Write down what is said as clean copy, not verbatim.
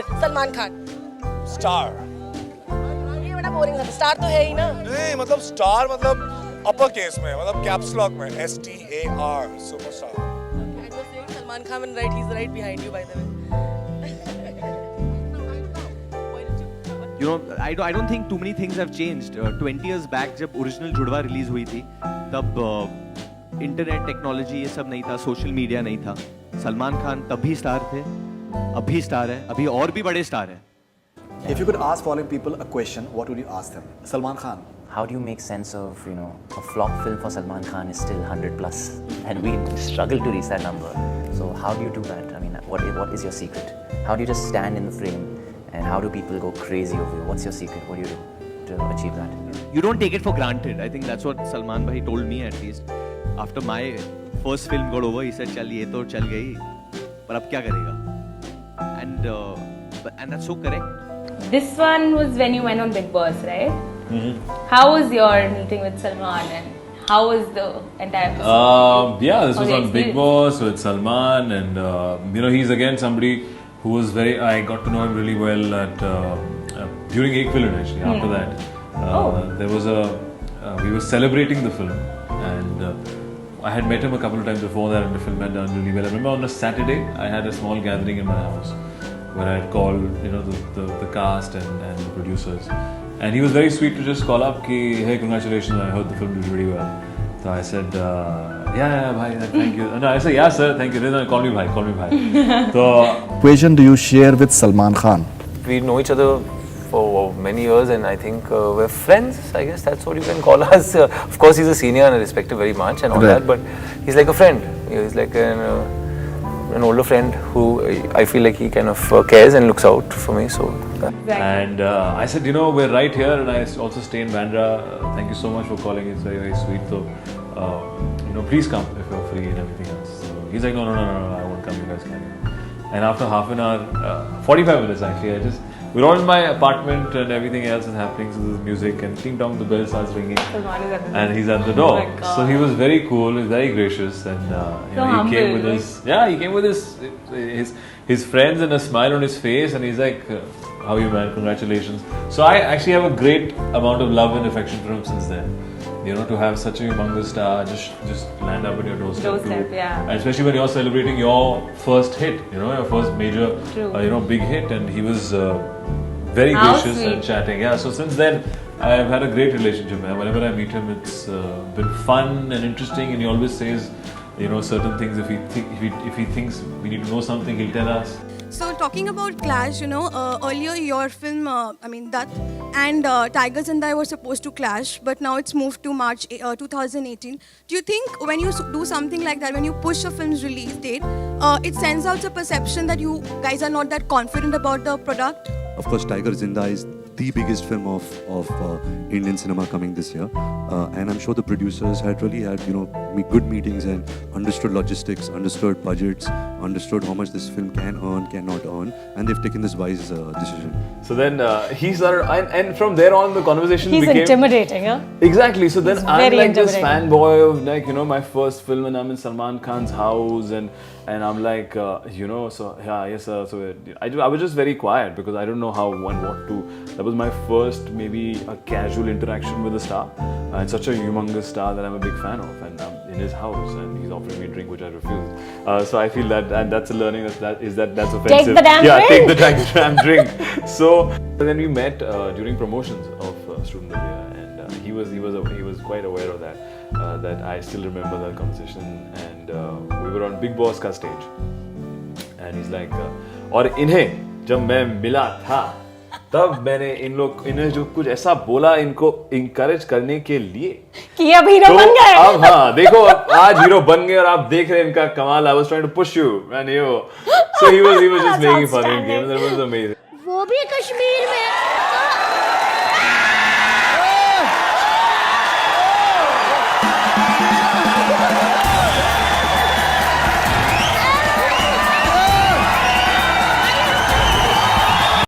Salman Khan. Star. ये बड़ा boring था, स्टार तो है ही ना। नहीं मतलब स्टार मतलब अपर केस में, मतलब कैप्स लॉक में, STAR, superstar. And you're saying Salman Khan, right? He's right behind you, by the way. You know, I don't think too many things have changed. 20 years back जब original जुड़वा release हुई थी तब internet technology ये सब नहीं था, social media नहीं था. सलमान खान तब भी स्टार थे, अभी स्टार है, अभी और भी बड़े स्टार हैं. If you could ask following people a question, what would you ask them? Salman Khan. How do you make sense of, a flop film for Salman Khan is still 100 plus, and we struggle to reach that number. So how do you do that? I mean, what is your secret? How do you just stand in the frame, and how do people go crazy over you? What's your secret? What do you do to achieve that? You don't take it for granted. I think that's what Salman bhai told me at least. After my first film got over, he said, "चल ये तो चल गई, पर अब क्या करेगा?" And that's so correct. This one was when you went on Big Boss, right? Mm-hmm. How was your meeting with Salman and how was the entire episode? Yeah, this was on Big experience? Boss with Salman, and he's again somebody who was I got to know him really well at during Ek Film actually. After that, there was we were celebrating the film, and I had met him a couple of times before that, and the film had done really well. I remember on a Saturday, I had a small gathering in my house where I had called, the cast and the producers, and he was very sweet to just call up, ki, hey, congratulations, I heard the film did really well. So I said, yeah, bhai, thank you. No, I said, yeah, sir, thank you. No, call me bhai. So, Equation do you share with Salman Khan? We know each other for many years, and I think we're friends. I guess that's what you can call us. Of course, he's a senior and I respect him very much and all that, but he's like a friend. He's like an older friend who I feel like he kind of cares and looks out for me. So. and I said, we're right here, and I also stay in Bandra. Thank you so much for calling. It's very, very sweet. So, please come if you're free and everything else. So he's like, no, I won't come. You guys can. And after half an hour, 45 minutes actually, we're all in my apartment and everything else is happening. So there's music and ding dong, the bell starts ringing, and he's at the door. Oh my God. So he was very cool, he's very gracious, and he came with he came with his friends and a smile on his face, and he's like, how are you, man? Congratulations. So I actually have a great amount of love and affection for him since then. To have such a humongous star just land up on your doorstep. Yeah. And especially when you're celebrating your first hit, your first major, big hit, and he was very How gracious sweet. and chatting. Yeah, so since then I've had a great relationship. Man. Whenever I meet him, it's been fun and interesting, and he always says, certain things. If he thinks we need to know something, he'll tell us. So talking about Clash, earlier your film, that and Tigers and I were supposed to clash, but now it's moved to March 2018. Do you think when you do something like that, when you push a film's release date, it sends out a perception that you guys are not that confident about the product? Of course, Tiger Zinda is the biggest film of Indian cinema coming this year, and I'm sure the producers had really had good meetings and understood logistics, understood budgets, understood how much this film can earn, cannot earn, and they've taken this wise decision. So then he started, and from there on the conversation He's became intimidating, huh? Exactly. So then He's I'm very like this intimidating. fanboy of my first film, and I'm in Salman Khan's house, and I'm like, so yeah, yes, sir. So I was just very quiet because I don't know how and what to. That was my first maybe a casual interaction with a star, and such a humongous star that I'm a big fan of, and I'm in his house, and he's offering me a drink which I refuse. So I feel that, and that's a learning that's offensive. Take the damn drink. Take the damn drink. So then we met during promotions of Student of the Year, and he was quite aware of that. That I still remember that conversation, and we were on Big Boss ka stage, and he's like, और इन्हें जब मैं मिला था तब मैंने इन्हें जो कुछ ऐसा बोला इनको encourage करने के लिए कि अब हीरो बन गए। अब हाँ देखो आज हीरो बन गए और आप देख रहे हैं इनका कमाल. I was trying to push you, man. So he was just making fun of him. That was amazing. वो भी कश्मीर में.